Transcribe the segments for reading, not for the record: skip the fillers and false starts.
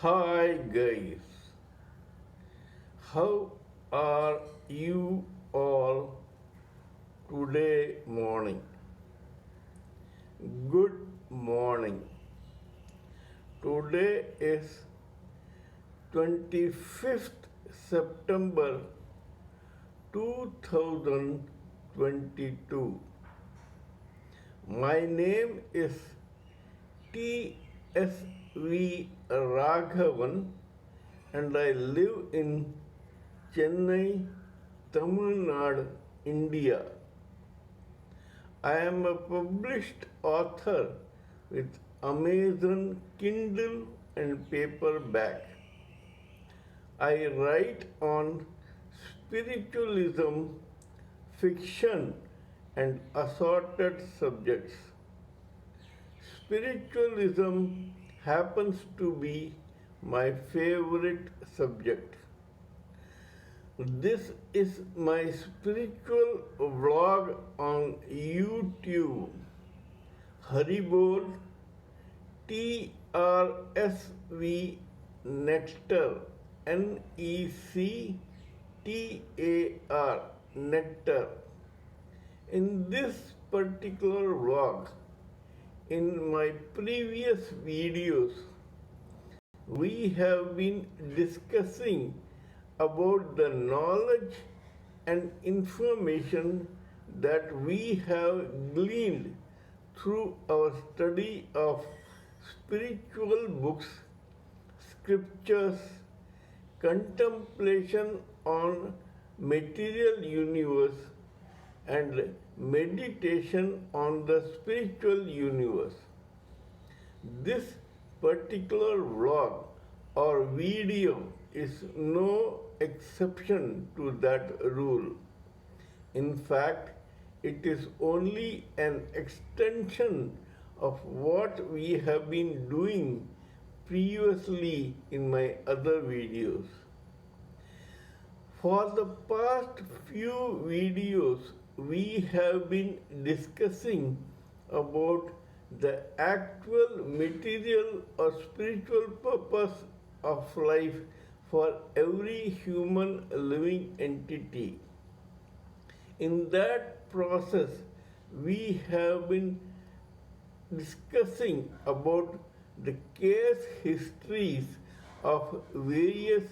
Hi guys, how are you all today morning? Good morning. Today is 25th September 2022. My name is T.S.V. Raghavan and I live in Chennai, Tamil Nadu, India. I am a published author with Amazon Kindle and paperback. I write on spiritualism, fiction, and assorted subjects. Spiritualism happens to be my favorite subject. This is my spiritual vlog on YouTube. Haribol trsv nectar nectar nectar. In this particular vlog, in my previous videos, we have been discussing about the knowledge and information that we have gleaned through our study of spiritual books, scriptures, contemplation on material universe, and meditation on the spiritual universe. This particular vlog or video is no exception to that rule. In fact, it is only an extension of what we have been doing previously in my other videos. For the past few videos, we have been discussing about the actual material or spiritual purpose of life for every human living entity. In that process, we have been discussing about the case histories of various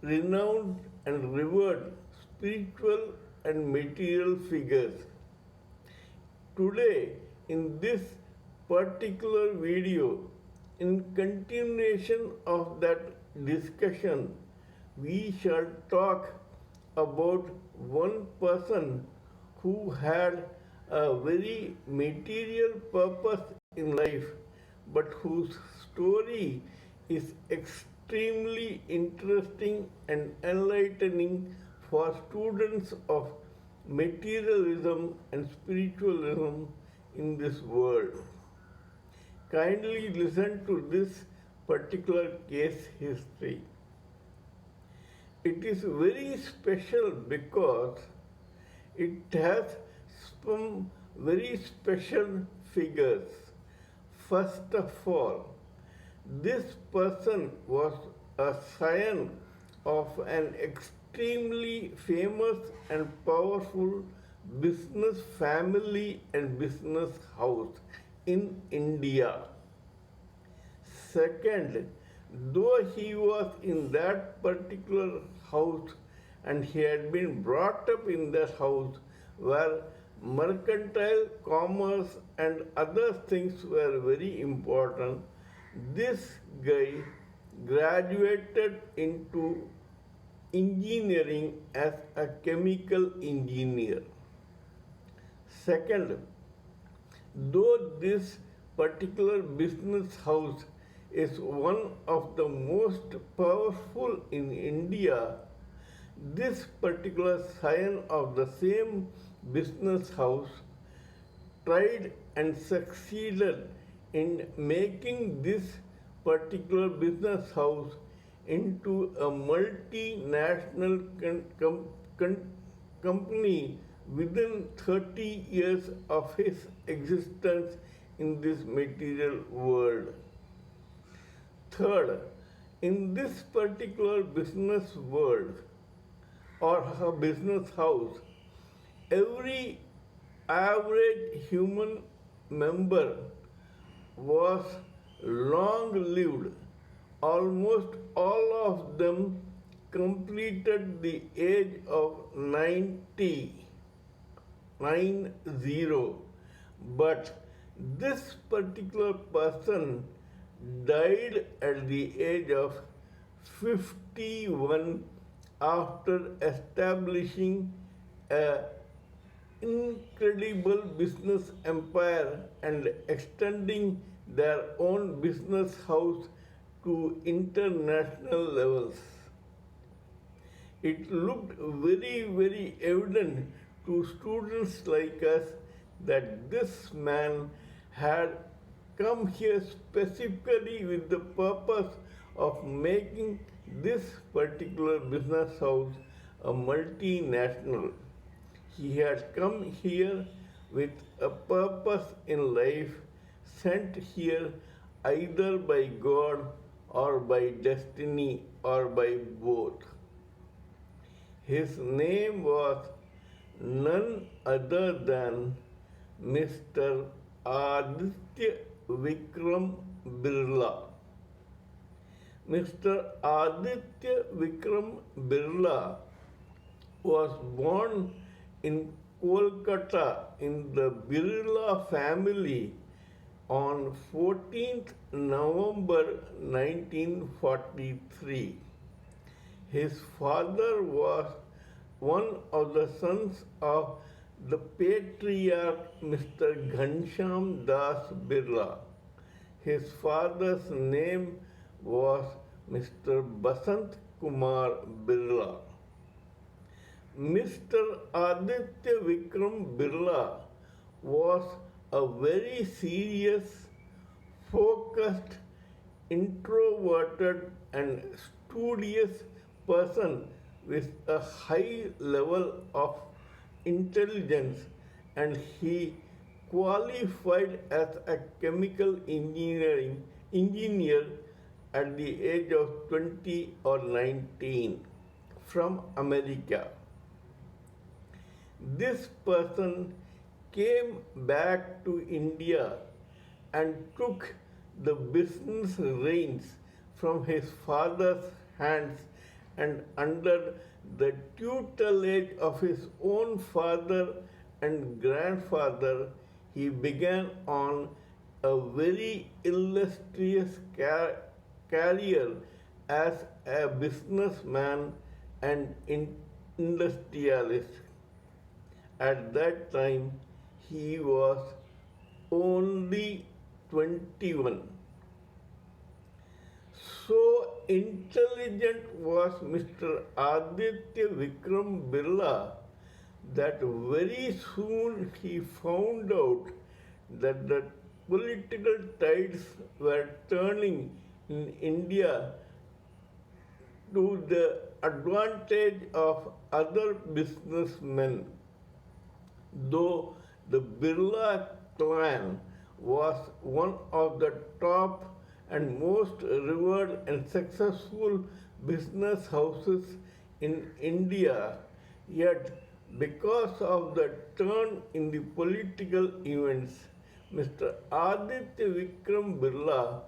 renowned and revered spiritual and material figures. Today, in this particular video, in continuation of that discussion, we shall talk about one person who had a very material purpose in life, but whose story is extremely interesting and enlightening for students of materialism and spiritualism in this world. Kindly listen to this particular case history. It is very special because it has some very special figures. First of all, this person was a scion of an extremely famous and powerful business family and business house in India. Second, though he was in that particular house and he had been brought up in that house where mercantile commerce and other things were very important, this guy graduated into engineering as a chemical engineer. Second, though this particular business house is one of the most powerful in India, this particular scion of the same business house tried and succeeded in making this particular business house into a multinational company within 30 years of his existence in this material world. Third, In this particular business world or a business house, every average human member was long lived. Almost all of them completed the age of 90. But this particular person died at the age of 51 after establishing a incredible business empire and extending their own business house to international levels. It looked very, very evident to students like us that this man had come here specifically with the purpose of making this particular business house a multinational. He had come here with a purpose in life, sent here either by God or by destiny or by both. His name was none other than Mr. Aditya Vikram Birla. Mr. Aditya Vikram Birla was born in Kolkata in the Birla family on 14th November 1943. His father was one of the sons of the patriarch Mr. Ghanshyam Das Birla. His father's name was Mr. Basant Kumar Birla. Mr. Aditya Vikram Birla was a very serious, focused, introverted, and studious person with a high level of intelligence, and he qualified as a chemical engineer at the age of 20 or 19 from America. This person came back to India and took the business reins from his father's hands, and under the tutelage of his own father and grandfather, he began on a very illustrious career as a businessman and industrialist. At that time, he was only 21. So intelligent was Mr. Aditya Vikram Birla that very soon he found out that the political tides were turning in India to the advantage of other businessmen. Though the Birla clan was one of the top and most revered and successful business houses in India, yet because of the turn in the political events, Mr. Aditya Vikram Birla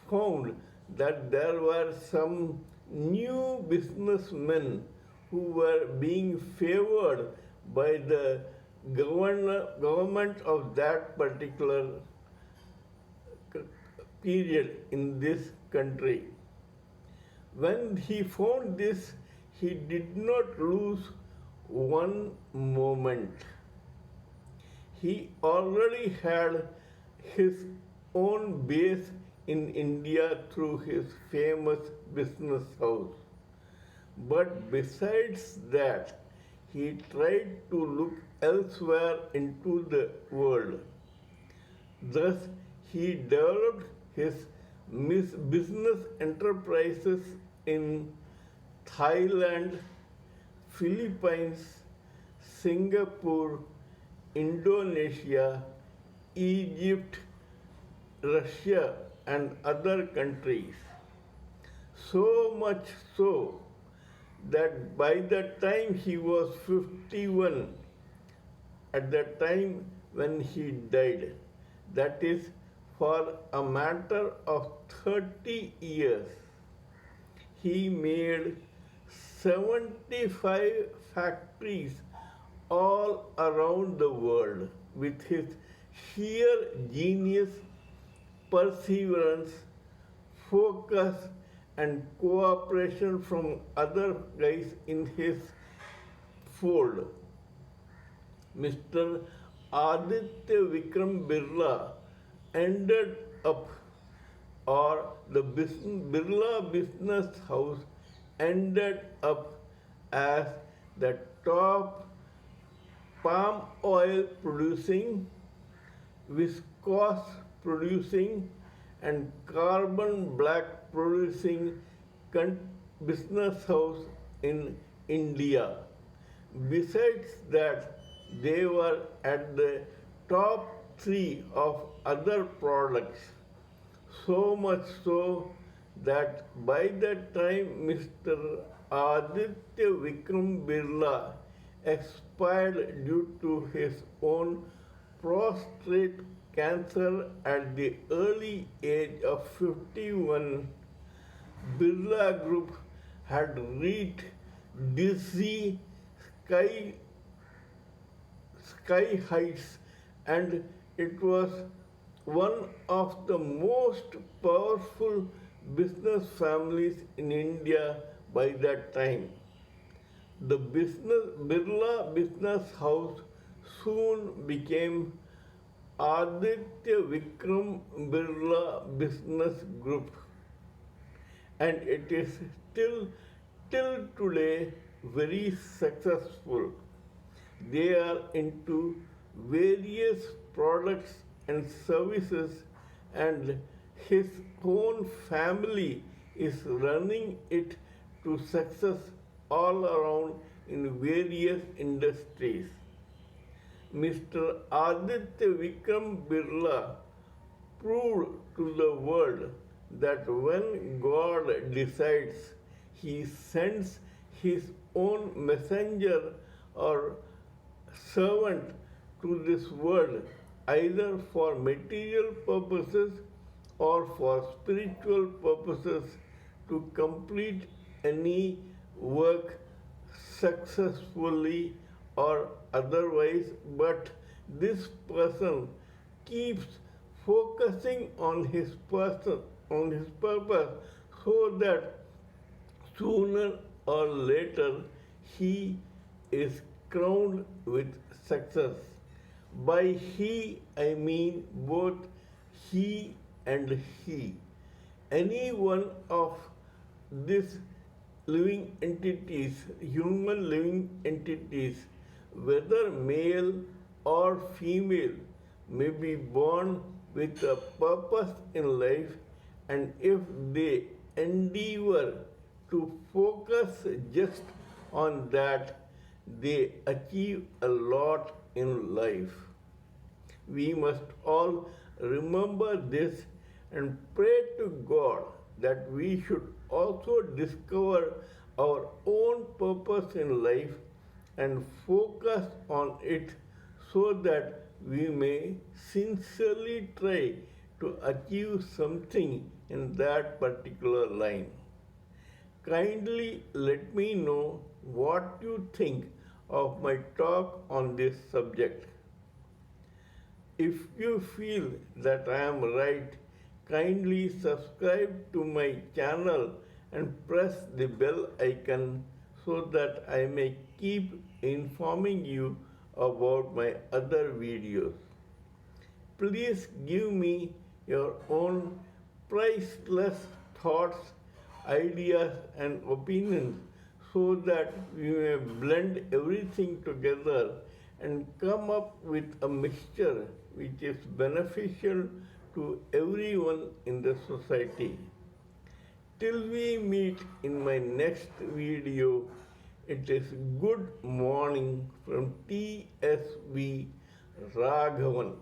found that there were some new businessmen who were being favored by the government of that particular period in this country. When he found this, he did not lose one moment. He already had his own base in India through his famous business house. But besides that, he tried to look elsewhere into the world. Thus, he developed his business enterprises in Thailand, Philippines, Singapore, Indonesia, Egypt, Russia, and other countries. So much so that by the time he was 51, at the time when he died, that is for a matter of 30 years, he made 75 factories all around the world with his sheer genius, perseverance, focus, and cooperation from other guys in his fold. Mr. Aditya Vikram Birla ended up, or the Birla Business House ended up as the top palm oil producing, viscose producing, and carbon black producing business house in India. Besides that, they were at the top three of other products. So much so that by the time Mr. Aditya Vikram Birla expired due to his own prostate cancer at the early age of 51, Birla Group had reached dizzy sky, sky heights, and it was one of the most powerful business families in India by that time. The Birla Business House soon became Aditya Vikram Birla Business Group, and it is still till today very successful. They are into various products and services, and his own family is running it to success all around in various industries. Mr. Aditya Vikram Birla proved to the world that when God decides, he sends his own messenger or servant to this world either for material purposes or for spiritual purposes to complete any work successfully or otherwise, but this person keeps focusing on his purpose, so that sooner or later he is crowned with success. By he, I mean both he and he. Any one of these living entities, human living entities, whether male or female, may be born with a purpose in life, and if they endeavor to focus just on that, they achieve a lot in life. We must all remember this and pray to God that we should also discover our own purpose in life and focus on it, so that we may sincerely try to achieve something in that particular line. Kindly let me know what you think of my talk on this subject. If you feel that I am right, kindly subscribe to my channel and press the bell icon so that I may keep informing you about my other videos. Please give me your own priceless thoughts, ideas, and opinions so that we may blend everything together and come up with a mixture which is beneficial to everyone in the society. Till we meet in my next video, it is good morning from TSV Raghavan.